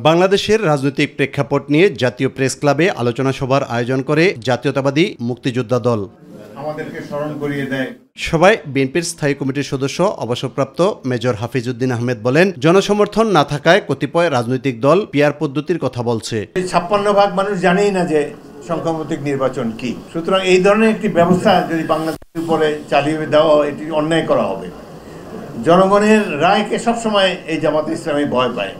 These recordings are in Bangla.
বাংলাদেশের রাজনৈতিক প্রেক্ষাপট নিয়ে জাতীয় প্রেস ক্লাবে আলোচনা সভার আয়োজন করে জাতীয়তাবাদী মুক্তিযোদ্ধা দল। আমাদেরকে স্মরণ করিয়ে দেয়। সভায় বিএনপির স্থায়ী কমিটির সদস্য অবসরপ্রাপ্ত মেজর হাফিজউদ্দিন আহমেদ বলেন, জনসমর্থন না থাকায় কতিপয় রাজনৈতিক দল পিআর পদ্ধতির কথা বলছে। ৫৬% মানুষ জানেই না যে সংখ্যানুপাতিক নির্বাচন কি। সুতরাং এই ধরনের একটি ব্যবস্থা যদি বাংলাদেশের উপরে চালিয়ে দেওয়া হয়, এটি অন্যায় করা হবে। জনগণের রায়কে সবসময় এই জামাতে ইসলামী ভয় পায়।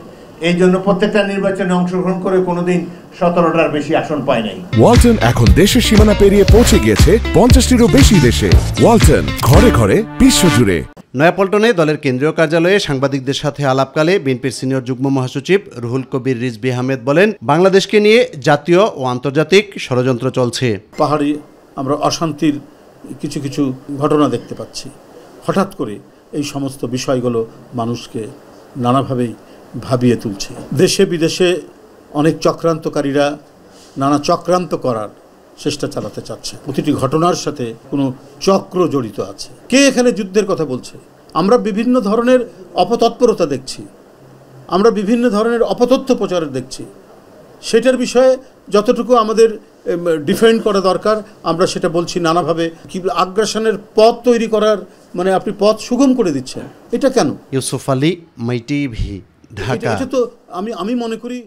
এই জন্য প্রত্যেকটা নির্বাচনে অংশগ্রহণ করে কোনোদিন ১৭টার বেশি আসন পায় নাই। ওয়ালটন এখন দেশের সীমানা পেরিয়ে পৌঁছে গিয়েছে ৫০টিরও বেশি দেশে। ওয়ালটন, ঘরে ঘরে, বিশ্বজুড়ে। নয়াপল্টনে দলের কেন্দ্রীয় কার্যালয়ে সাংবাদিকদের সাথে আলাপকালে বিএনপির সিনিয়র যুগ্ম মহাসচিব রুহুল কবির রিজভী আহমেদ বলেন, বাংলাদেশকে নিয়ে জাতীয় ও আন্তর্জাতিক ষড়যন্ত্র চলছে। পাহাড়ে আমরা অশান্তির কিছু কিছু ঘটনা দেখতে পাচ্ছি। হঠাৎ করে এই সমস্ত বিষয়গুলো মানুষকে নানাভাবেই ভাবিয়ে তুলছে। দেশে বিদেশে অনেক চক্রান্তকারীরা নানা চক্রান্ত করার চেষ্টা চালাতে চাচ্ছে। প্রতিটি ঘটনার সাথে কোনো চক্র জড়িত আছে। কে এখানে যুদ্ধের কথা বলছে? আমরা বিভিন্ন ধরনের অপতৎপরতা দেখছি, আমরা বিভিন্ন ধরনের অপতথ্য প্রচার দেখছি। সেটার বিষয়ে যতটুকু আমাদের ডিফেন্ড করা দরকার আমরা সেটা বলছি। নানাভাবে কি আগ্রাসনের পথ তৈরি করার, মানে আপনি পথ সুগম করে দিচ্ছেন, এটা কেন? ইউসুফ আলী, মাই টিভি, ঢাকা। এটা তো আমি মনে করি